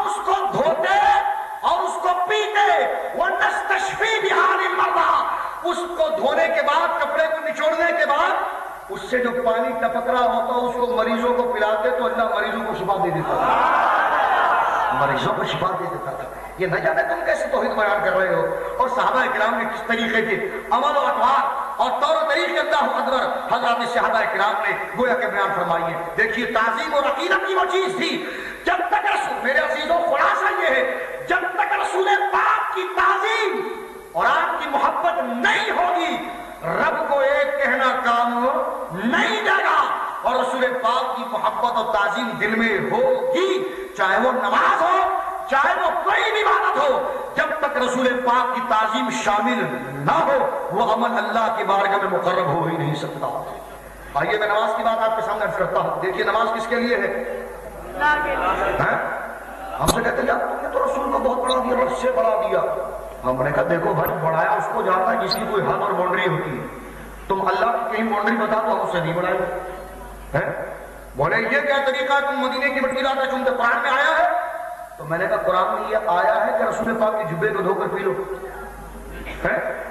اس کو دھوتے اور اس کو پیتے، وَنَسْتَشْفِي بِهَا لِلْمَرْضَىٰ، اس کو دھونے کے بعد، کپڑے کو نچوڑنے کے بعد اس سے جو پانی ٹپک رہا ہوتا اس کو مریضوں کو پلاتے تو اللہ مریضوں کو شفا دے دیتا تھا، مریضوں کو شفا دے دیتا تھا۔ یہ نہ جانے تم کیسے توحید بیان کر رہے ہو، اور صحابہ کرام نے کس طریقے کے عمل و اطوار اور طور و طریقے اللہ اکبر حضرات صحابہ کرام نے گویا کہ بیان فرمائی ہے۔ دیکھیے تعظیم اور عقیدت کی وہ چیز تھی، جب تک میرے عزیزوں خلاصہ یہ ہے، جب تک رسول پاک کی تعظیم اور آپ کی محبت نہیں ہوگی، رب کو ایک کہنا کام نہیں دے گا، اور رسول پاک کی محبت اور تعظیم دل میں ہوگی، چاہے وہ نماز ہو، چاہے وہ کوئی بھی عبادت ہو، جب تک رسول پاک کی تعظیم شامل نہ ہو وہ عمل اللہ کی بارگاہ میں مقرب ہو ہی نہیں سکتا۔ آئیے میں نماز کی بات آپ کے سامنے عرض کرتا ہوں۔ دیکھیے نماز کس کے لیے ہے؟ ہم سے کہتے ہیں یار تم نے تو رسول کو بہت بڑھا دیا، رب سے بڑھا دیا۔ ہم نے کہا دیکھو بھائی بڑھایا اس کو جاتا ہے جس کی کوئی حد اور باؤنڈری ہوتی ہے، تم اللہ کی کہیں باؤنڈری بتا تو ہم اس سے نہیں بڑھائے۔ بولے یہ کیا طریقہ ہے، تم مدینے کی مٹی لاتے چونکہ قرآن میں آیا ہے؟ تو میں نے کہا قرآن میں یہ آیا ہے کہ رسول پاک کے جبے کو دھو کر پی لو؟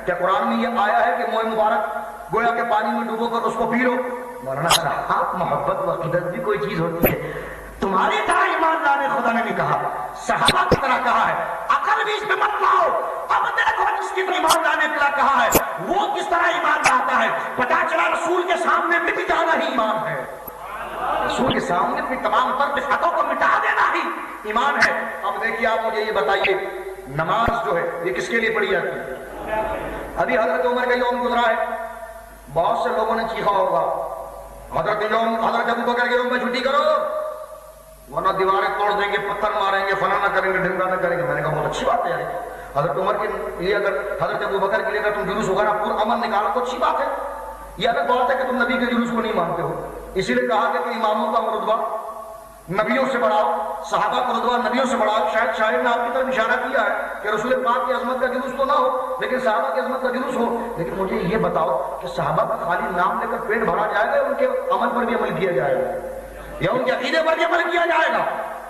کیا قرآن میں یہ آیا ہے کہ موئے مبارک گویا کے پانی میں ڈوبو کر اس کو پی لو؟ مولانا کہا ہاں محبت و عقیدت بھی کوئی چیز ہوتی ہے، تمہاری طرح ایماندار خدا نے نہیں کہا، صحابہ کی طرح کہا ہے، عقل بھی اس میں مت لاؤ، اب دیکھو جس کی طرح ایماندار نے کہا ہے وہ کس طرح ایمان لاتا ہے، پتا چلا رسول کے سامنے مٹ جانا ہی ایمان ہے، رسول کے سامنے اپنی تمام تر بساتوں کو مٹا دینا ہی ایمان ہے۔ اب دیکھیے آپ مجھے یہ بتائیے نماز جو ہے یہ کس کے لیے پڑھی جاتی ہے؟ ابھی حضرت عمر کا یوم گزرا ہے، بہت سے لوگوں نے چیخا ہوگا حضرت ابو بکر کے یوم میں چھٹی کرو ورنہ دیواریں توڑ دیں گے، پتھر ماریں گے، فلانا کریں گے، ڈھمکانا کریں گے۔ میں نے کہا بہت اچھی بات ہے یار، حضرت عمر کے لیے اگر حضرت ابو بکر کے لیے اگر تم جلوس وغیرہ پورا امن نکالو تو اچھی بات ہے۔ یہ الگ بات ہے کہ تم نبی کے جلوس کو نہیں مانتے ہو، اسی لیے کہا کہ اماموں کا رتبہ نبیوں سے بڑھاؤ، صحابہ کا رتبہ نبیوں سے بڑھاؤ۔ شاید شاعر نے آپ کی طرف اشارہ کیا ہے کہ رسول پاک کی عظمت کا جلوس تو نہ ہو لیکن صحابہ کی عظمت کا جلوس ہو، لیکن مجھے یہ بتاؤ کہ صحابہ کا خالی نام لے کر پیٹ بھرا جائے گا یا ان کے عمل پر بھی عمل کیا جائے گا یا ان کے عقیدے پر بھی عمل کیا جائے گا؟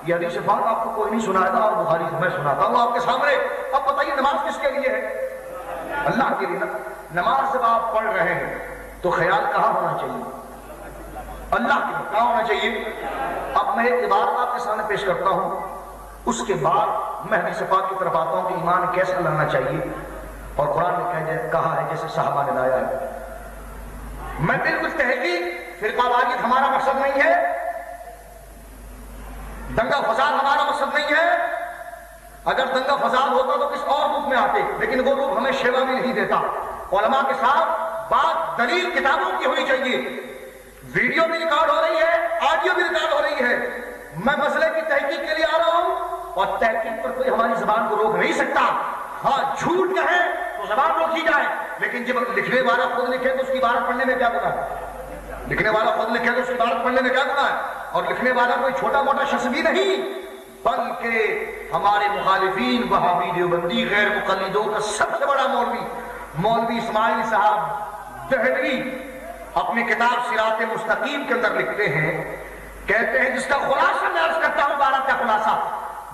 یہ حدیث پاک آپ کو کوئی نہیں سنائے گا اور بخاری سے میں سناتا ہوں آپ کے سامنے۔ اب بتائیے نماز کس کے لیے ہے؟ اللہ کے لیے نا۔ نماز جب آپ پڑھ رہے ہیں تو خیال کہاں ہونا چاہیے؟ اللہ کے لیے کہاں ہونا چاہیے؟ اب میں ایک عبارت آپ کے سامنے پیش کرتا ہوں، اس کے بعد میں حدیث پاک کی طرف آتا ہوں کہ ایمان کیسا لانا چاہیے، اور قرآن نے کہا ہے جیسے صحابہ نے لایا ہے۔ میں بالکل تحقیق فرقہ واریت ہمارا مقصد نہیں ہے، دنگا فساد ہمارا مقصد نہیں ہے، اگر دنگا فساد ہوتا تو کس اور روپ میں آتے، لیکن وہ روپ ہمیں شیوا بھی نہیں دیتا۔ علماء کے ساتھ بات دلیل کتابوں کی ہونی چاہیے، ویڈیو بھی ریکارڈ ہو رہی ہے، آڈیو بھی ریکارڈ ہو رہی ہے، میں مسئلے کی تحقیق کے لیے آ رہا ہوں اور تحقیق پر کوئی ہماری زبان کو روک نہیں سکتا۔ ہاں جھوٹ کہے تو زبان روکی جائے، لیکن جب لکھنے والا خود لکھے تو اس کی عبارت پڑھنے میں کیا گناہ ہے؟ لکھنے والا خود لکھے تو اس کی عبارت پڑھنے میں کیا گناہ ہے؟ اور لکھنے والا کوئی چھوٹا موٹا شخص بھی نہیں بلکہ ہمارے مخالفین وہابی دیوبندی غیر مقلدوں کا سب سے بڑا مولوی اسماعیل صاحب دہلوی اپنی کتاب صراط مستقیم کے اندر لکھتے ہیں، کہتے ہیں جس کا خلاصہ میں عرض کرتا ہوں، عبارت کا خلاصہ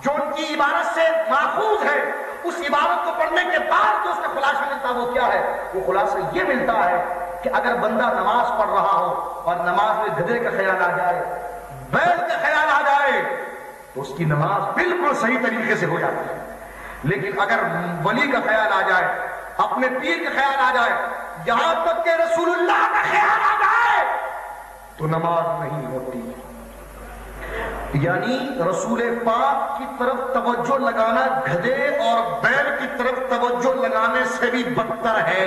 جو ان کی عبارت سے ماخوذ ہے، اس عبارت کو پڑھنے کے بعد جو اس کا خلاصہ ملتا ہے وہ کیا ہے؟ وہ خلاصہ یہ ملتا ہے کہ اگر بندہ نماز پڑھ رہا ہو اور نماز میں گدھے کا خیال آ جائے، بیل کا خیال آ جائے تو اس کی نماز بالکل صحیح طریقے سے ہو جاتی ہے، لیکن اگر ولی کا خیال آ جائے، اپنے پیر کا خیال آ جائے، یہاں تک کہ رسول اللہ کا خیال آ جائے تو نماز نہیں ہوتی۔ یعنی رسول پاک کی طرف توجہ لگانا گدھے اور بیل کی طرف توجہ لگانے سے بھی بدتر ہے۔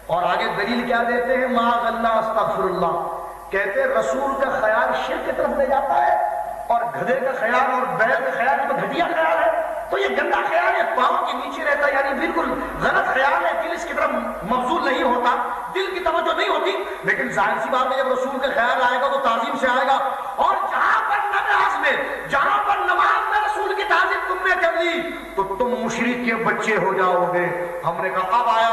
اور آگے دلیل کیا دیتے ہیں؟ معاذ اللہ استغفر اللہ، کہتے ہیں رسول کا خیال شرک کی طرف لے جاتا ہے اور گدھے کا خیال اور بیل کا خیال تو گھٹیا خیال ہے، تو یہ گندا خیال ہے، پاؤں کے نیچے رہتا ہے، یعنی بالکل غلط خیال ہے، دل اس کی طرف مبذول نہیں ہوتا، دل کی توجہ نہیں ہوتی۔ لیکن ظاہر سی بات ہے جب رسول کا خیال آئے گا تو تعظیم سے آئے گا، اور جہاں پر نماز میں رسول کی تعظیم تم نے کر لی تو تم مشرک کے بچے ہو جاؤ گے۔ ہم نے کہا اب آیا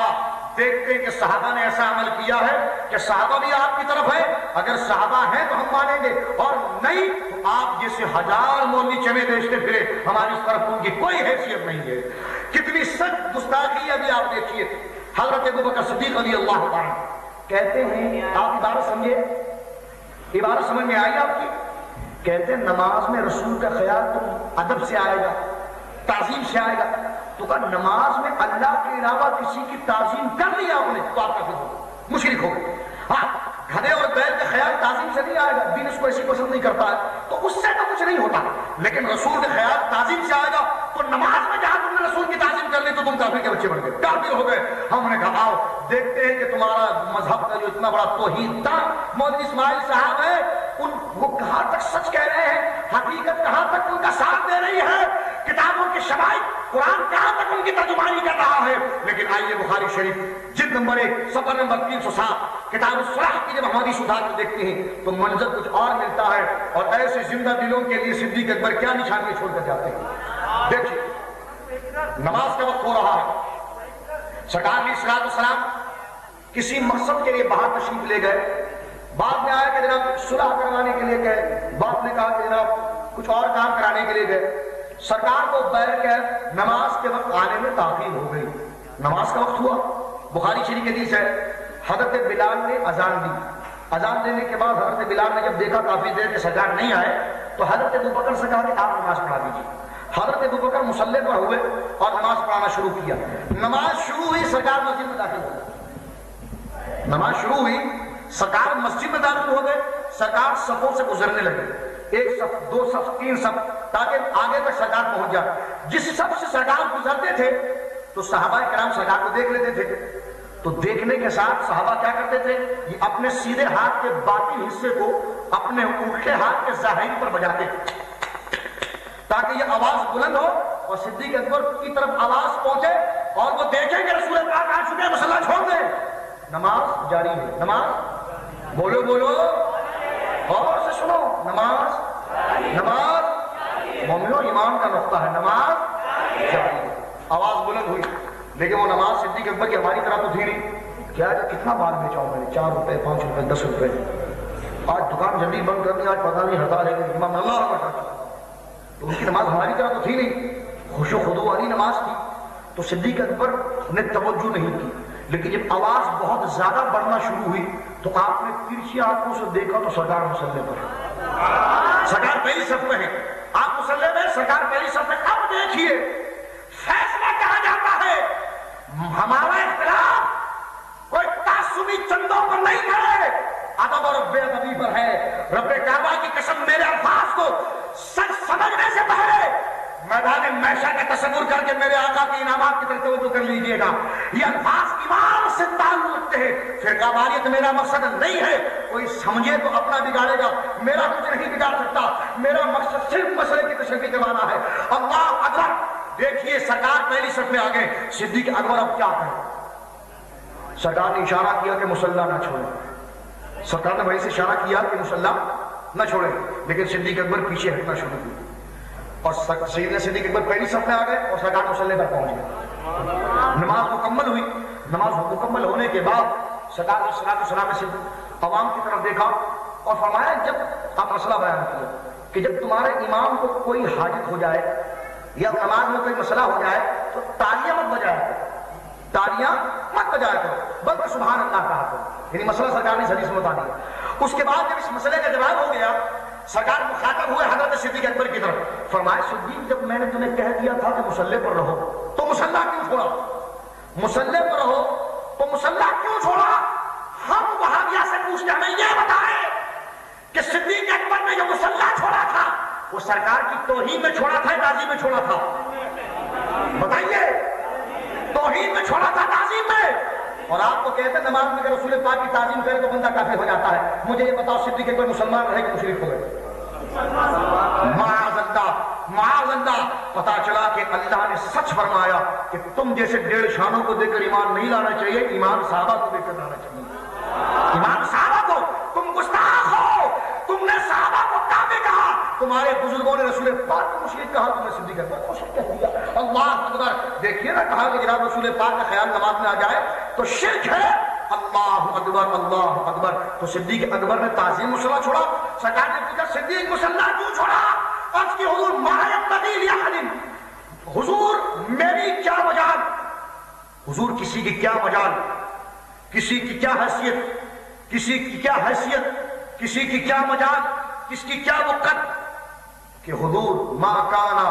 دیکھتے ہیں کہ صحابہ نے ایسا عمل کیا ہے کہ صحابہ بھی آپ کی طرف ہے، اگر صحابہ ہیں تو ہم مانیں گے، اور نہیں تو آپ جیسے ہزار مولوی چمے بیچتے پھرے، ہماری اس طرف ان کی کوئی حیثیت نہیں ہے۔ کتنی سخت گستاخی ابھی آپ دیکھیے، حضرت ابوبکر صدیق رضی اللہ عنہ کہتے ہیں، آپ عبارت سمجھے، عبارت سمجھ میں آئی آپ کی؟ کہتے ہیں نماز میں رسول کا خیال تو ادب سے آئے گا، تعظیم سے آئے گا، تو کہا نماز میں اللہ کے علاوہ کسی کی تعظیم کر لیا آپ نے تو آپ کافر ہو گئے، مشرک ہو گئے۔ ہاں گدھے اور بیل کا خیال تعظیم سے نہیں آئے گا، دین اس کو ایسی پسند نہیں کرتا ہے تو اس سے تو کچھ نہیں ہوتا، لیکن رسول کا خیال تعظیم سے آئے گا تو نماز میں جہاں تم نے رسول کی تعظیم کر لی تو تم کافر کے بچے بن گئے، کافر ہو گئے۔ ہم نے کہا آؤ دیکھتے ہیں کہ تمہارا مذہب کا جو اتنا بڑا توحید تھا مولوی اسماعیل صاحب ہے، وہ کہاں تک سچ کہہ رہے ہیں، حقیقت کہاں تک ان کا ساتھ دے رہی ہے، کتابوں کے شواہد قرآن کہاں تک ان کی ترجمانی کر رہا ہے۔ لیکن آئیے بخاری شریف جلد نمبر 1 صفحہ نمبر 307 کتاب الصلاح کی جب ہم حدیث اٹھا کر دیکھتے ہیں تو منظر کچھ اور ملتا ہے، اور ایسے زندہ دلوں کے لیے صدیق اکبر کیا نشانیاں چھوڑ کر جاتے ہیں۔ دیکھیے نماز کا وقت ہو رہا ہے، سرکار علیہ الصلوۃ والسلام کسی مقصد کے لیے باہر تشریف لے گئے، بعد میں آیا کہ جناب صلح کروانے کے لیے گئے، بعد میں کہا کہ جناب کچھ اور کام کرانے کے لیے گئے، سرکار کو بیر کے نماز کے وقت آنے میں تاخیر ہو گئی، نماز کا وقت ہوا، بخاری شریف کی حدیث ہے، حضرت بلال نے اذان دی، اذان دینے کے بعد حضرت بلال نے جب دیکھا کافی دیر کہ سرکار نہیں آئے تو حضرت ابوبکر سے کہا کہ آپ نماز پڑھا دیجیے۔ حضرت ابوبکر مصلی پر ہوئے اور نماز پڑھانا شروع کیا، نماز شروع ہوئی سرکار مسجد میں داخل ہو گئے، نماز شروع ہوئی سرکار مسجد میں داخل ہو گئے، سرکار صفوں سے گزرنے لگے، ایک صف، دو صف، تین صف، تاکہ آگے تک سرکار پہنچ جائے۔ جس صف سے سرکار گزرتے تھے تو صحابہ کرام سرکار کو دیکھ لیتے تھے، تو دیکھنے کے ساتھ صحابہ کیا کرتے تھے، یہ اپنے سیدھے ہاتھ کے باطن حصے کو اپنے الٹے ہاتھ کے ظاہری پر بجاتے تاکہ یہ آواز بلند ہو اور صدیق اکبر کی طرف آواز پہنچے اور وہ دیکھیں کہ رسول پاک آ چکے ہیں، مصلی چھوڑ دیں۔ نماز جاری ہے، نماز بولو بولو اور سے سنو، نماز مومنو ایمان کا نقطہ ہے، نماز جاری ہے، آواز بلند ہوئی، لیکن وہ نماز صدیق اکبر کی ہماری طرح تو تھی نہیں، کیا ہے کتنا مال بیچا ہوں میں نے، 4 روپے 5 روپے 10 روپے، آج دکان جلدی بند کرنی، آج پتہ نہیں ہڑتال ہے کہ امام اللہ اکبر، تو ان کی نماز ہماری طرح تو تھی نہیں، خوش و خضوع والی نماز تھی، تو صدیق اکبر نے توجہ نہیں کی، لیکن جب آواز بہت زیادہ بڑھنا شروع ہوئی تو آپ نے ترچھی آنکھوں سے دیکھا تو سرکار مصلی پر ہے، سرکار پہلی صف میں ہے، آپ مصلی میں، سرکار پہلی صف میں۔ اب دیکھیے فیصلہ کہا جاتا ہے ہمارا اختلاف کوئی تعصبی چندوں پر نہیں ہے، ادب اور بے ادبی پر ہے۔ رب کعبہ کی قسم میرے الفاظ کو سچ سمجھنے سے پہلے میدان محشر کا تصور کر کے میرے آقا کے انعامات کی طرف توجہ کر لیجئے گا، یہ الفاظ ایمان سے تعلق رکھتے ہیں۔ فرقہ واریت میرا مقصد نہیں ہے، کوئی سمجھے تو اپنا بگاڑے گا، میرا کچھ نہیں بگاڑ سکتا، میرا مقصد صرف مسئلے کی تشریح کروانا ہے۔ اللہ اکبر، دیکھیے سرکار پہلی صف میں آ گئے، صدیق اکبر اب کیا کریں؟ سرکار نے اشارہ کیا کہ مصلی نہ چھوڑیں، سرکار نے وہی سے اشارہ کیا کہ مصلی نہ چھوڑیں، لیکن صدیق اکبر پیچھے ہٹنا شروع کیا، اور سیدنا صدیق اکبر پہلی صف میں آ گئے اور سرکار مصلی پر پہنچ گئے۔ نماز مکمل ہوئی، نماز مکمل ہونے کے بعد سرکار نے صلاۃ السلام سے عوام کی طرف دیکھا اور فرمایا، جب آپ مسئلہ بیان کیا کہ جب تمہارے امام کو کوئی حاجت ہو جائے یا نماز میں کوئی مسئلہ ہو جائے تو تالیاں مت بجایا کرو، تالیاں مت بجایا کرو، بلکہ سبحان اللہ کہا کرو، یعنی مسئلہ سرکار نے اس حدیث میں بتا دیا۔ اس کے بعد جب اس مسئلے کا جواب ہو گیا، سرکار مخاطب ہوئے حضرت صدیق اکبر کی طرف، فرمایا صدیق جب میں نے تمہیں کہہ دیا تھا کہ مصلی پر رہو تو مصلی کیوں چھوڑا؟ مصلی پر رہو تو مصلی کیوں چھوڑا؟ ہم وہابیہ سے پوچھتے ہمیں یہ بتائیں کہ صدیق اکبر نے جو مصلی چھوڑا تھا وہ سرکار کی توہین میں چھوڑا تھا، تعظیم میں چھوڑا تھا؟ بتائیے، توہین میں چھوڑا تھا تعظیم میں؟ اور آپ کو کہتے ہیں نماز میں اگر رسول پاک کی تعظیم کرے تو بندہ کافر ہو جاتا ہے۔ مجھے یہ بتاؤ صدیق اکبر مسلمان رہے کہ مشرک ہو گئے؟ معاذ اللہ، پتا چلا کہ اللہ نے سچ فرمایا کہ تم جیسے 1.5 شانوں کو دے کر ایمان نہیں لانا چاہیے، ایمان صحابہ کو دے کر لانا چاہیے، ایمان صحابہ کو۔ تم گستاخ ہو، تم نے صحابہ کو کافر کہا، تمہارے بزرگوں نے رسول پاک کو مشرک کہا، تم نے صدیق اکبر کو مشرک کہہ دیا۔ اللہ اکبر، دیکھیے نا، کہا کہ جناب رسول پاک کا خیال نماز میں آ جائے تو شرک ہے اللہ اکبر اللہ اکبر. تو صدیق اکبر نے تعظیم مصلی چھوڑا. سرکار نے پوچھا صدیق مصلی کیوں چھوڑا؟ عرض کی حضور ما ينبغي لأحد، حضور میری کیا مجال، حضور کسی کی کیا مجال، کسی کی کیا حیثیت، کسی کی کیا حیثیت، کسی کی کیا مجال، کس کی کیا وقت کہ حضور ما کانا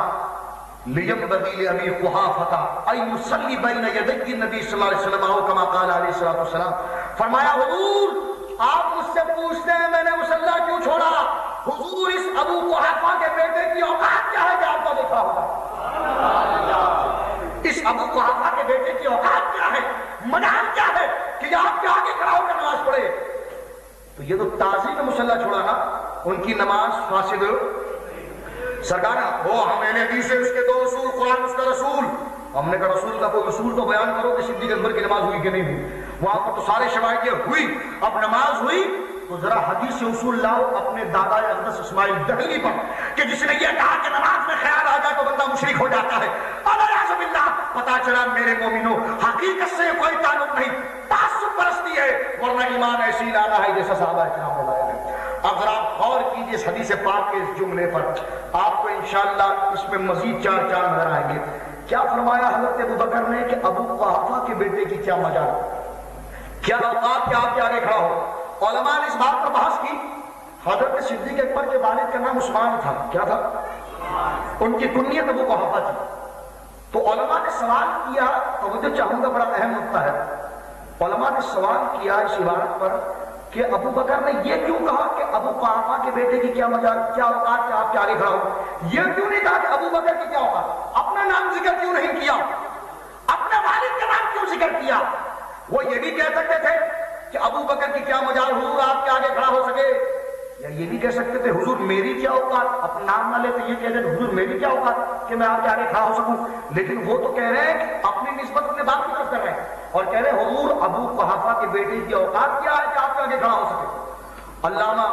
لینبغی لأبی قحافہ ان یصلی بین یدی النبی صلی اللہ علیہ وسلم او کما قال علیہ الصلوۃ والسلام. فرمایا حضور آپ مجھ سے پوچھتے ہیں میں نے مصلی کیوں چھوڑا؟ حضور اس ابو قحافہ کے بیٹے کی اوقات کیا ہے کہ آپ کو دیکھا ہوگا؟ اس ابو قحافہ کے بیٹے کی اوقات کیا ہے، مجال کیا ہے کہ آپ کے آگے کھڑا ہو کر نماز پڑھے؟ تو یہ تو تعظیم مصلی چھوڑا نا، ان کی نماز فاسد. سرکار وہ ہمیں حدیث ہے اس کے 2 اصول، قرآن اس کا رسول. ہم نے کہا رسول کا کوئی اصول تو بیان کرو کہ صدیق اکبر کی نماز ہوئی کہ نہیں ہوئی. وہاں پر تو سارے شواہد یہ ہوئی. اب نماز ہوئی تو ذرا حدیث اصول لاؤ اپنے دادا اقدس اسماعیل دہلوی پر کہ جس نے یہ کہا کہ نماز میں خیال آ جائے تو بندہ مشرک ہو جاتا ہے. الیاذ باللہ. پتا چلا میرے مومنوں حقیقت سے کوئی تعلق نہیں، تعصب پرستی ہے، ورنہ ایمان ایسی لانا ہے جیسا صحابہ کرام نے لایا ہے. اگر آپ غور کیجیے اس حدیث پاک کے اس جملے پر آپ کو انشاءاللہ اس میں مزید 4 نظر آئیں گے. کیا فرمایا حضرت ابوبکر نے کہ ابو قحافہ کے بیٹے کی کیا مجال، کیا اوقات کیا آپ کے آگے کھڑا ہو؟ علماء نے اس بات پر بحث کی. حضرت صدیق اکبر کے والد کا نام عثمان تھا. کیا تھا؟ ان کی کنیت ابو قحافہ تھی. تو علماء نے سوال کیا، توجہ چاہوں گا، بڑا اہم نقطہ ہے. علماء نے سوال کیا اس عبارت پر کہ ابو بکر نے یہ کیوں کہا کہ ابو قحافہ کے بیٹے کی کیا مجال، کیا اوقات کہ آپ کے آگے کھڑا ہو؟ یہ کیوں نہیں کہا کہ ابو بکر کی کیا اوقات؟ اپنا نام ذکر کیوں نہیں کیا؟ اپنے والد کا نام کیوں ذکر کیا؟ وہ یہ بھی کہہ سکتے تھے کہ ابو بکر کی کیا مجال حضور آپ کے آگے کھڑا ہو سکے، یا یہ بھی کہہ سکتے تھے حضور میری کیا اوقات، اپنا نام نہ لیتے یہ کہہ دیں حضور میری کیا اوقات کہ میں آپ کے آگے کھڑا ہو سکوں. لیکن وہ تو کہہ رہے ہیں کہ اپنی نسبت اپنے باپ کی طرف کر رہے ہیں اور کہہ رہے ہیں حضور ابو قحافہ کے بیٹے کی اوقات کیا ہے کہ آپ کے آگے کھڑا ہو سکے. علامہ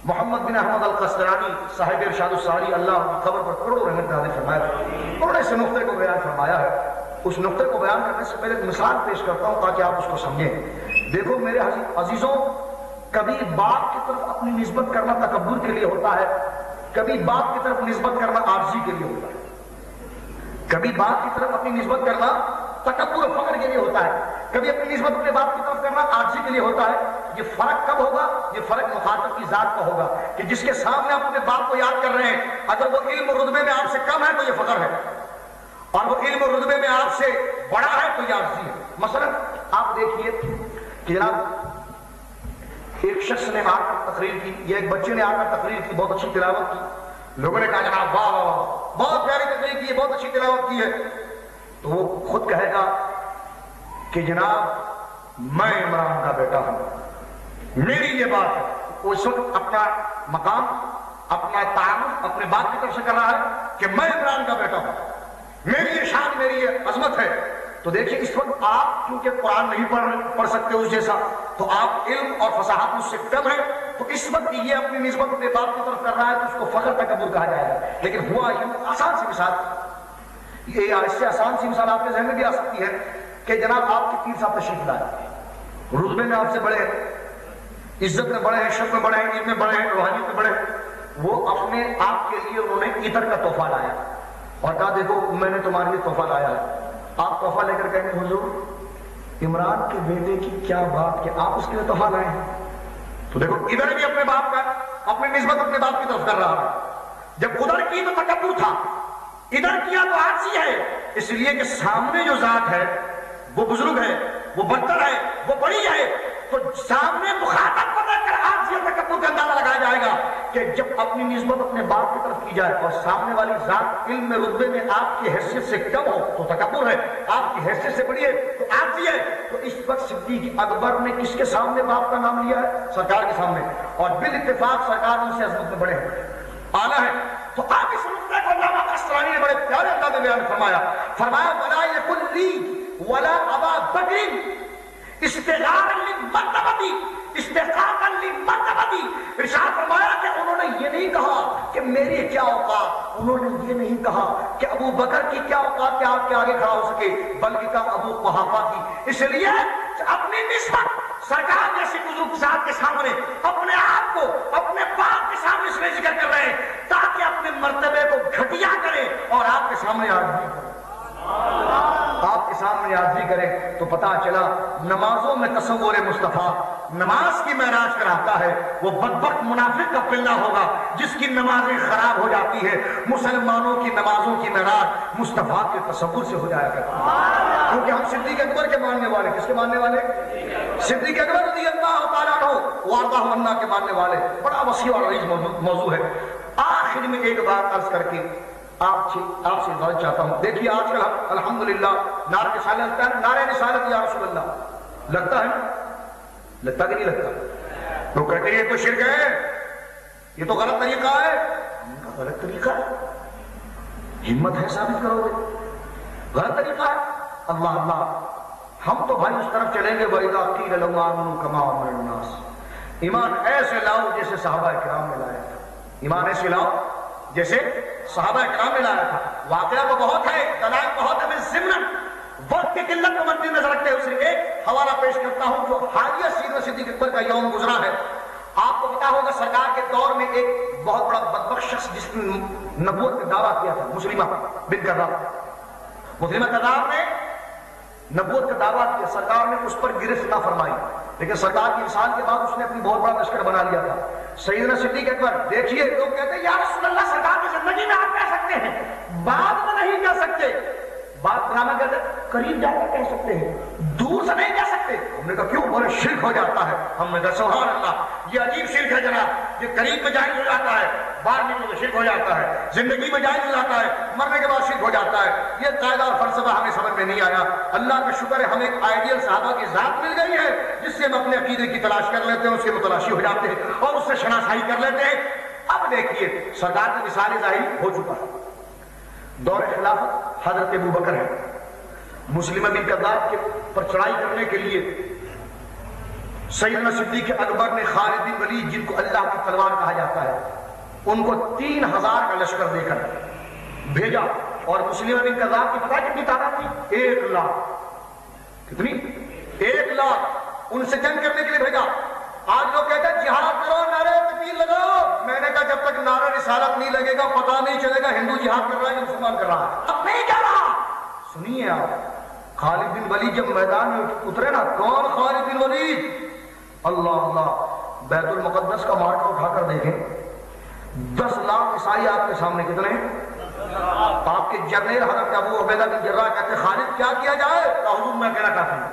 محمد بن احمد القسطلانی صاحب ارشاد الساری اللہ کی خبر پر کروڑوں رحمت نازل فرمایا، انہوں نے اس نقطے کو بیان فرمایا ہے. اس نقطے کو بیان کرنے سے پہلے ایک مثال پیش کرتا ہوں تاکہ آپ اس کو سمجھیں. دیکھو میرے عزیزوں، کبھی باپ کی طرف اپنی نسبت کرنا تکبر کے لیے ہوتا ہے، کبھی باپ کی طرف نسبت کرنا عاجزی کے لیے ہوتا ہے. کبھی باپ کی طرف اپنی نسبت کرنا تکبر و فخر کے لیے ہوتا ہے، کبھی اپنی نسبت اپنے باپ کی طرف کرنا عاجزی کے لیے ہوتا ہے. یہ فرق کب ہوگا؟ یہ فرق مخاطب کی ذات کا ہوگا کہ جس کے سامنے آپ اپنے باپ کو یاد کر رہے ہیں، اگر وہ علم و رتبے میں آپ سے کم ہے تو یہ فخر ہے، اور وہ علم و رتبے میں آپ سے بڑا ہے تو یہ عاجزی ہے. مثلا آپ دیکھیے کہ جناب ایک شخص نے آ کر تقریر کی، یا ایک بچے نے آ کر تقریر کی، بہت اچھی تلاوت کی. لوگوں نے کہا جناب واہ واہ واہ بہت پیاری تقریر کی ہے، بہت اچھی تلاوت کی ہے. تو وہ خود کہے گا کہ جناب میں عمران کا بیٹا ہوں، میری یہ بات ہے. وہ اس وقت اپنا مقام، اپنا تعارف اپنے باپ کی طرف سے کر رہا ہے کہ میں عمران کا بیٹا ہوں، میری یہ شان، میری یہ عظمت ہے. تو دیکھیے اس وقت آپ کیونکہ قرآن نہیں پڑھ سکتے اس جیسا، تو آپ علم اور فصاحت مجھ سے کم ہے، تو اس وقت یہ اپنی نسبت اپنے باپ کی طرف کر رہا ہے تو اس کو فخر تکبر کہا جائے گا. لیکن ہوا یہ آسان سی مثال، یہ اس سے آسان سی مثال آپ کے ذہن میں بھی آ سکتی ہے کہ جناب آپ کے 3 سال تشریف لائے، رتبے میں آپ سے بڑے ہیں، عزت میں بڑے ہیں، شرف میں بڑے ہیں، علم میں بڑے ہیں، روحانیت میں بڑے ہیں. وہ اپنے آپ کے لیے انہوں نے عطر کا تحفہ لایا اور کہا دیکھو میں نے تمہارے لیے تحفہ لایا ہے. آپ تحفہ لے کر کہیں گے حضور عمران کے بیٹے کی کیا بات کہ آپ اس کے لیے تحفہ لائے ہیں. تو دیکھو ادھر بھی اپنے باپ کا، اپنی نسبت اپنے باپ کی طرف کر رہا ہے. جب ادھر کی تو تکبر تھا، ادھر کیا تو عاجزی ہے، اس لیے کہ سامنے جو ذات ہے وہ بزرگ ہے، وہ برتر ہے، وہ بڑی ہے. تو سامنے مخاطب کو دیکھ کر عاجزی اور تکبر کا اندازہ لگایا جائے گا کہ جب اپنی نسبت اپنے باپ کی طرف کی جائے اور سامنے والی ذات علم میں رتبے میں آپ کی حیثیت سے کم ہو تو تکبر ہے، آپ کی حیثیت سے بڑی ہے تو عاجزی ہے. تو اس وقت صدیق اکبر نے کس کے سامنے باپ کا نام لیا ہے؟ سرکار کے سامنے، اور بالاتفاق سرکار ان سے عظمت میں بڑے ہیں، اعلیٰ ہے. تو آپ اس نقطے کو علامہ قسطلانی نے بڑے پیارے انداز میں بیان فرمایا ولا یکن لی ولا ابا بکر استغارا للمرتبہ استحقاقا لمرتبتی، ارشاد فرمایا کہ انہوں نے یہ نہیں کہا کہ میری کیا اوقات، انہوں نے یہ نہیں کہا کہ ابو بکر کی کیا اوقات کہ آپ کے آگے کھڑا ہو سکے، بلکہ کہا ابو قحافہ کی۔ اس لیے اپنی نسبت سرکار جیسی بزرگ ذات کے سامنے، اپنے آپ کو اپنے باپ کے سامنے اس لیے ذکر کر رہے ہیں تاکہ اپنے مرتبے کو گھٹیا کرے اور آپ کے سامنے عاجزی کرے، آپ کے سامنے عاجزی کرے۔ تو پتا چلا نمازوں میں تصور مصطفیٰ نماز کی معراج کراتا ہے، وہ بدبخت منافق کا پلہ ہوگا جس کی نمازیں خراب ہو جاتی ہے۔ مسلمانوں کی نمازوں کی معراج مصطفیٰ کے تصور سے ہو جایا کرتی ہے، کیونکہ ہم صدیق اکبر کے ماننے والے، کس کے ماننے والے؟ صدیق اکبر رضی اللہ تعالیٰ عنہ وارضہ عنہ کے ماننے والے۔ بڑا وسیع اور عریض موضوع ہے۔ آخر میں ایک بات عرض کر کے آپ سے بات چاہتا ہوں۔ دیکھیے آج کل الحمدللہ نعرہ رسالت لگتا ہے، نعرہ رسالت یا رسول اللہ لگتا ہے، لگتا کہ نہیں لگتا؟ تو کہتے ہیں یہ تو شرک ہے، یہ تو غلط طریقہ ہے۔ غلط طریقہ ہے؟ ہمت ہے ثابت کرو گے غلط طریقہ ہے؟ اللہ اللہ، ہم تو بھائی اس طرف چلیں گے وَإِذَا قِيلَ لَهُمْ آمِنُوا كَمَا آمَنَ النَّاسُ، ایمان ایسے لاؤ جیسے صحابہ کرام نے لایا تھا، ایمان ایسے لاؤ جیسے صحابہ کرام نے لایا تھا۔ واقعہ تو بہت ہے، دلائل بہت ہے، میں ضمن وقت کی قلت کو مد نظر رکھتے ہوئے صرف ایک حوالہ پیش کرتا ہوں جو حالیہ سیرہ صدیق اکبر کا یوم گزرا ہے۔ آپ کو پتا ہوگا سرکار کے دور میں ایک بہت بڑا بدبخت شخص جس نے نبوت کا دعویٰ کیا تھا، مسلمہ بن کذاب، مسلمہ کذاب نے نبوت کا دعویٰ کیا، سرکار نے اس پر گرفت نہ فرمائی، لیکن سرکار کی انسان کے بعد اس نے اپنی بہت بڑا لشکر بنا لیا تھا۔ سیدنا صدیق اکبر دیکھیے، لوگ کہتے ہیں یا رسول اللہ سرکار کی زندگی میں آپ کہہ سکتے ہیں، بعد میں نہیں کہہ سکتے، بات بنانا کہتے ہیں قریب جا کر کہہ سکتے ہیں، دور سے نہیں کہہ سکتے۔ ہم نے کہا کیوں؟ بولے شرک ہو جاتا ہے۔ ہم نے کہا سبحان اللہ، یہ عجیب شرک ہے جناب، یہ قریب میں جائز ہو جاتا ہے، باہر نکلنے میں شرک ہو جاتا ہے، زندگی میں جائز ہو جاتا ہے، مرنے کے بعد شرک ہو جاتا ہے۔ یہ قاعدہ اور فلسفہ ہمیں سمجھ میں نہیں آیا۔ اللہ کا شکر ہے ہمیں ایک آئیڈیل صحابہ کی ذات مل گئی ہے جس سے ہم اپنے عقیدے کی تلاش کر لیتے ہیں، اس کے متلاشی ہو جاتے ہیں اور اس سے شناسائی کر لیتے ہیں۔ اب دیکھیے سرکار کا مثال ظاہر ہو چکا ہے، دور خلافت حضرت ابو بکر ہے، مسلمہ بن کذاب کے پر چڑھائی کرنے کے لیے سیدنا صدیق اکبر نے خالد بن ولید جن کو اللہ کی تلوار کہا جاتا ہے ان کو 3000 کا لشکر دے کر بھیجا، اور مسلمہ بن کذاب کی پتہ کتنی تعداد تھی؟ 1 لاکھ۔ کتنی؟ 1 لاکھ ان سے جنگ کرنے کے لیے بھیجا۔ آج لوگ کہتے ہیں جہاد کرو، نعرہ تکبیر لگاؤ، میں نے کہا جب تک نعرہ رسالت نہیں لگے گا پتہ نہیں چلے گا ہندو جہاد کر رہا ہے یا مسلمان کر رہا ہے۔ اب نہیں کہہ رہا، سنیے آپ، خالد بن ولید جب میدان میں اترے نا، کون خالد بن ولید؟ اللہ اللہ، بیت المقدس کا مارکا اٹھا کر دیکھیں، 10 لاکھ عیسائی آپ کے سامنے، کتنے؟ آپ کے جنرل حضرت ابو عبیدہ بن جراح کہتے ہیں خالد کیا کیا جائے؟ حضور میں اکیلا کافی ہوں،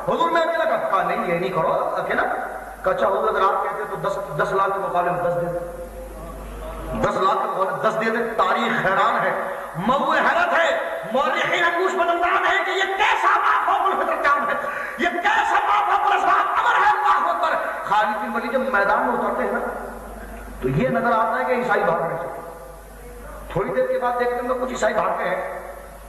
حضور میں اکیلا کہا نہیں یہ نہیں کرو اکیلا۔ کچا حضور اگر آپ کہتے تو 10 لاکھ کے مقابلے میں 10 دے دیں، 10 لاکھ کے مقابلے میں 10 دے دیں۔ تاریخ حیران ہے، موضوع حیرت ہے، مورخین انگوش بدندان ہے کہ یہ کیسا مافوق الفطرت کام ہے، یہ کیسا مافوق الاسباب امر ہے۔ اللہ اکبر۔ خالد بن ولید جب میدان میں اترتے ہیں نا تو یہ نظر آتا ہے کہ عیسائی بھاگ رہے ہیں، تھوڑی دیر کے بعد دیکھتے ہیں کچھ عیسائی بھاگتے ہیں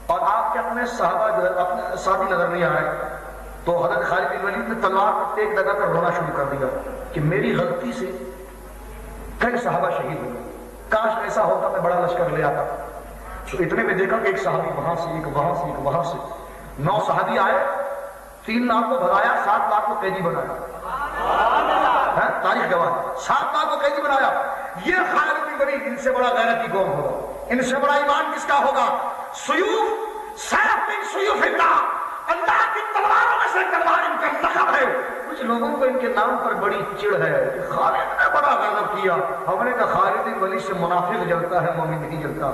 اور آپ کے اپنے صحابہ جو ہے اپنے ساتھی نظر نہیں آ رہے، تو حضرت خالد بن ولید نے تلوار پر تیز لگا کر رونا شروع کر دیا کہ میری غلطی سے کئی صحابہ شہید ہوئے، کاش ایسا ہوتا میں بڑا لشکر لے آتا۔ تو اتنے میں دیکھا کہ ایک صحابی وہاں سے، ایک وہاں سے، ایک وہاں سے، 9 صحابی آئے، 3 لاکھ کو بھگایا، 7 لاکھ کو قیدی بنایا۔ تاریخ گواہ، 7 لاکھ کو قیدی بنایا۔ یہ خالد بن ولید، ان سے بڑا غیرتی قوم ہوگا، ان سے بڑا ایمان کس کا ہوگا؟ سیوف، سیف من سیوف اللہ، اللہ کی تلواروں میں سے تلوار ان کا لقب ہے۔ کچھ لوگوں کو ان کے نام پر بڑی چڑ ہے کہ خالد نے بڑا غضب کیا۔ ہم نے کہا خالد بن ولید سے منافق جلتا ہے، مومن نہیں جلتا۔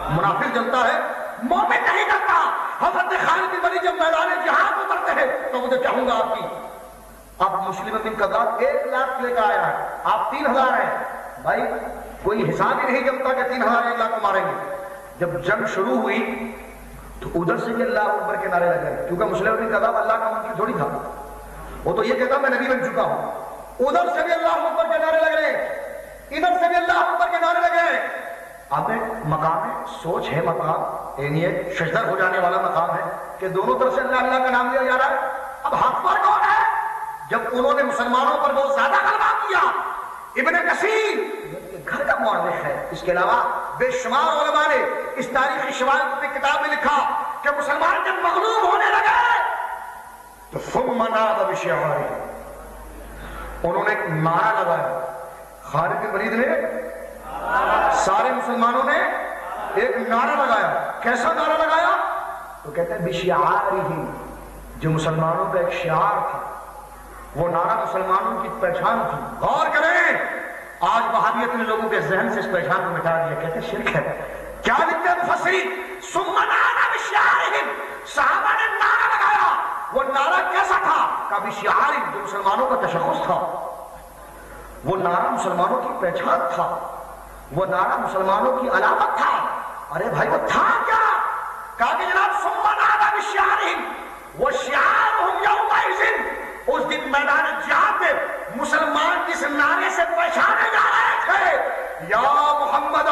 منافق جلتا ہے، مومن نہیں جلتا۔ حضرت خالد بن ولید جب میدان جہاد اترتے ہیں تو مجھے چاہوں گا آپ کی، آپ مسلم بن کذاب 1 لاکھ لے کر آیا ہے، آپ 3000 ہیں، بھائی کوئی حساب ہی نہیں جمتا کہ 3000 1 لاکھ کو ماریں گے۔ جب جنگ شروع ہوئی تو ادھر سے بھی اللہ اکبر کے نعرے لگے، کیونکہ مسلم بن کذاب اللہ کا منکر تھوڑی تھا، وہ تو یہ کہتا میں نبی بن چکا ہوں۔ ادھر سے بھی اللہ اکبر کے نعرے لگ رہے، ادھر سے بھی اللہ اکبر کے نعرے لگے۔ اب ایک مقام ہے، سوچ ہے مقام، یعنی ایک شجدر ہو جانے والا مقام ہے کہ دونوں طرف سے اللہ اللہ کا نام لیا جا رہا ہے۔ اب حق پر کون ہے؟ جب انہوں نے مسلمانوں پر بہت زیادہ غلبہ کیا، ابن کثیر گھر کا مورخ ہے، اس کے علاوہ بے شمار علماء نے اس تاریخی شواہد میں کتاب میں لکھا کہ مسلمان جب مغلوب ہونے لگے تو ثم نادى بشعاره، انہوں نے ایک نعرہ لگایا، خالد بن ولید نے، سارے مسلمانوں نے ایک نعرہ لگایا۔ کیسا نعرہ لگایا؟ تو کہتے ہیں بشعاره، جو مسلمانوں کا ایک شعار تھا، وہ نعرہ مسلمانوں کی پہچان تھی۔ غور کریں، آج وہابیت نے لوگوں کے ذہن سے اس پہچان کو مٹا دیا، کہتے ہیں شرک ہے۔ کیا لکھتے ہیں مفسرین؟ ثم نادى بشعارهم، صحابہ نے نعرہ لگایا، وہ نعرہ کیسا تھا؟ کہ بشعارهم، جو مسلمانوں کا تشخص تھا، وہ نعرہ مسلمانوں کی پہچان تھا، وہ نعرہ مسلمانوں کی علامت تھا۔ ارے بھائی وہ تھا کیا؟ کہا کہ جناب ثم نادى بشعارهم وشعارهم يومئذ، اس دن میدان جہاد میں مسلمان جس نعرے سے پہچانے جا رہے تھے، یا محمد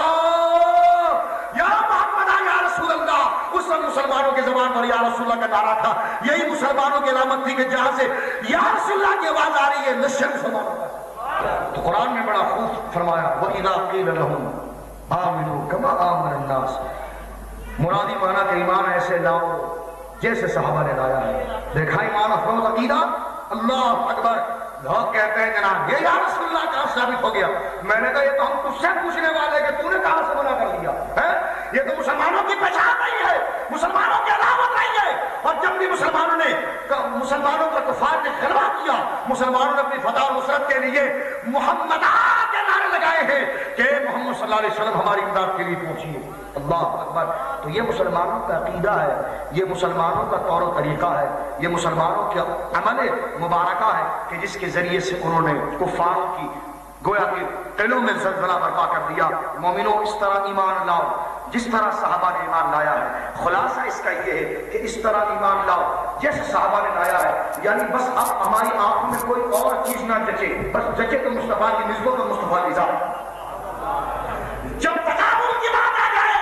یا محمد یا رسول اللہ، اس وقت مسلمانوں کے زبان پر یا رسول اللہ کا نعرہ تھا۔ یہی مسلمانوں کی علامت تھی کہ جہاں سے یا رسول اللہ کی آواز آ رہی ہے نشر مسلمانوں کا۔ تو قرآن میں بڑا خوب فرمایا وَإِذَا قِيلَ لَهُمْ آمِنُوا كَمَا آمَنَ النَّاسُ، مرادی معنی کہ ایمان ایسے لاؤ جیسے صحابہ نے لایا ہے۔ دیکھا ایمان افروز عقیدہ، اللہ اکبر۔ لوگ کہتے ہیں جناب یہ یا رسول اللہ کہاں ثابت ہو گیا؟ میں نے کہا یہ تو ہم تجھ سے پوچھنے والے کہ تو نے کہاں سے منع کر دیا ہے؟ یہ تو مسلمانوں کی پہچان نہیں ہے، مسلمانوں کی علامت نہیں ہے۔ اور جب بھی مسلمانوں کا کفار نے غلبہ کیا، مسلمانوں نے اپنی فتح و نصرت کے لیے محمد کے نعرے لگائے ہیں کہ محمد صلی اللہ علیہ وسلم ہماری امداد کے لیے پہنچیے۔ اللہ اکبر۔ تو یہ مسلمانوں کا عقیدہ ہے، یہ مسلمانوں کا طور و طریقہ ہے، یہ مسلمانوں کا عمل مبارکہ ہے کہ جس کے ذریعے سے انہوں نے کفاروں کی گویا کہ دلوں میں زلزلہ برپا کر دیا۔ مومنوں اس طرح ایمان لاؤ جس طرح صحابہ نے ایمان لایا ہے۔ خلاصہ اس کا یہ ہے کہ اس طرح ایمان لاؤ جیسے صحابہ نے لایا ہے، یعنی بس اب ہماری آنکھوں میں کوئی اور چیز نہ جچے، بس جچے تو مصطفیٰ کی نسبت اور مصطفیٰ کی ذات۔ جب تقابل کی بات آ جائے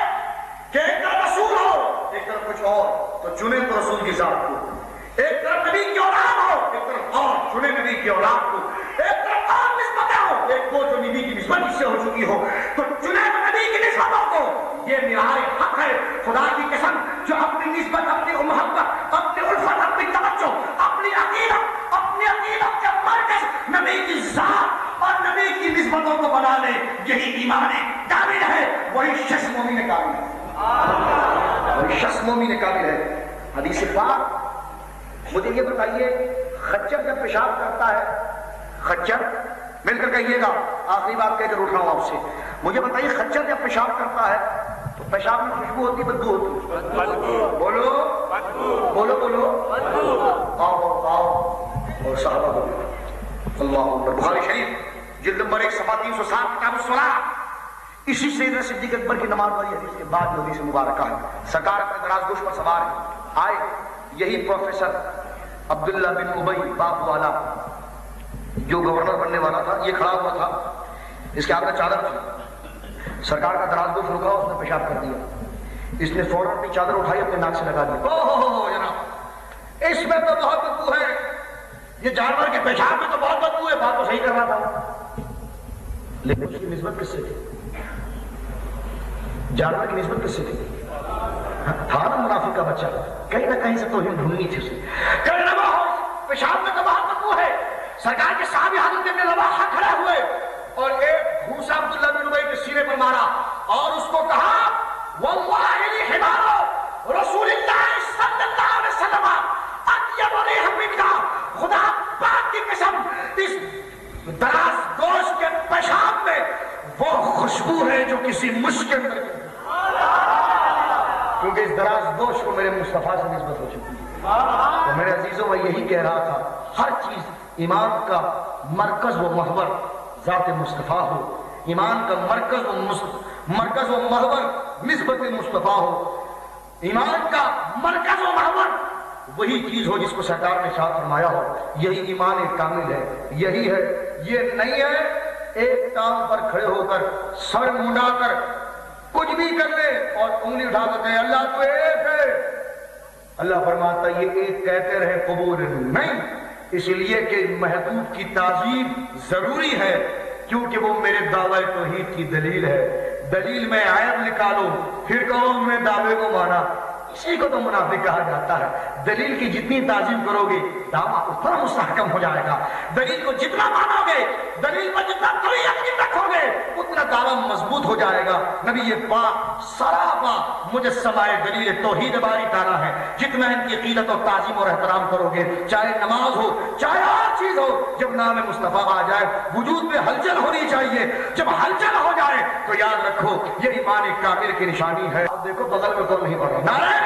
کہ ایک طرف رسول ہو ایک طرف کچھ اور، تو چنے تو رسول کی ذات کو، ایک طرف نبی کی اولاد ہو ایک طرف اور چنے نبی کی اولاد کو، ایک طرف اور نسبتیں ہو ایک وہ جو نبی کی نسبت اس سے ہو چکی ہو، تو چنے تو نبی کی نسبتوں کو۔ یہ نہایت حق ہے خدا کی قسم، جو اپنی نسبت، اپنی محبت، اپنی الفت، اپنی توجہ، اپنی عقیدت کے مرکز نبی کی ذات اور نبی کی نسبتوں کو بنا لے، یہی ایمان کامل ہے، وہی شخص مومن کامل ہے، وہی شخص مومن کامل ہے۔ حدیث پاک، مجھے یہ بتائیے خچر جب پیشاب کرتا ہے، خچر مل کر کہیے گا، آخری بات کہہ کر اٹھ رہا ہوں آپ سے، مجھے بتائیے خچر جب پیشاب کرتا ہے تو پیشاب میں خوشبو ہوتی بدبو ہوتی؟ بولو بولو بولو، آؤ آؤ اور صحابہ بولو اللہ اکبر۔ بخاری شریف جلد نمبر 1 صفحہ 307 کتاب الصلاۃ، اسی سیدنا صدیق اکبر کی نماز والی حدیث کے بعد جو حدیث مبارکہ ہے، سرکار اپنے دراز گوش پر سوار ہے، آئے یہی پروفیسر عبداللہ بن ابی باپ والا جو گورنر بننے والا تھا، یہ کھڑا ہوا تھا، اس کے ہاتھ میں چادر تھی، سرکار کا دراز گوش رکا، اس نے پیشاب کر دیا، اس نے فوراً اپنی چادر اٹھائی اپنے ناک سے لگا دی۔ اوہ جناب اس میں تو بہت بدبو ہے، یہ جانور کے پیشاب میں تو بہت بدبو ہے، بات تو صحیح کرنا تھا، لیکن اس کی نسبت کس سے تھی؟ جانور کی نسبت کس سے تھی؟ تھا نا منافق کا بچہ، کہیں نہ کہیں سے توہین ڈھونڈنی تھی اسے، کہیں نہ پیشاب میں تو بہت بدبو ہے۔ سرکار کے صحابی حضرت ابن رواحہ کھڑے ہوئے اور ایک گھوسا عبداللہ بن ابی کے سینے پر مارا اور اس کو کہا واللہ لحمار رسول اللہ صلی اللہ علیہ وسلم اطیب ریحا منک، خدا پاک کی قسم اس دراز گوشت کے پیشاب میں وہ خوشبو ہے جو کسی مشکل میں، کیونکہ اس دراز گوشت کو میرے مصطفیٰ سے نسبت ہو چکی ہے۔ تو میرے عزیزوں میں یہی کہہ رہا تھا، ہر چیز ایمان کا مرکز و محور ذات مصطفیٰ ہو، ایمان کا مرکز و محور نسبت مصطفیٰ ہو، ایمان کا مرکز و محور وہی چیز ہو جس کو سرکار نے ارشاد فرمایا ہو، یہی ایمان کامل ہے، یہی ہے، یہ نہیں ہے ایک ٹانگ پر کھڑے ہو کر سر منڈا کر کچھ بھی کر لے اور انگلی اٹھا کر کہے اللہ تو ایک ہے۔ اللہ فرماتا یہ ایک کہتے رہے قبول نہیں، اس لیے کہ محبوب کی تعظیم ضروری ہے، کیونکہ وہ میرے دعوی توحید کی دلیل ہے۔ دلیل میں عیب نکالو پھر کہو میں دعوے کو مانا، اسی کو تو منافق کہا جاتا ہے۔ دلیل کی جتنی تعظیم کرو گے دعویٰ اتنا مستحکم ہو جائے گا، دلیل کو جتنا مانو گے، دلیل پر جتنا کوئی یقین رکھو گے اتنا دعویٰ مضبوط ہو جائے گا۔ نبی پاک سراپا مجسمہ دلیل توحید باری تعالیٰ ہے۔ جتنا ان کی عقیدت اور تعظیم اور احترام کرو گے، چاہے نماز ہو چاہے ہر چیز ہو، جب نام مصطفیٰ آ جائے وجود میں ہلچل ہونی چاہیے۔ جب ہلچل ہو جائے تو یاد رکھو یہ ایمان کامل کی نشانی ہے۔ اب دیکھو بغل میں کون نہیں پڑھ رہا، نعرہ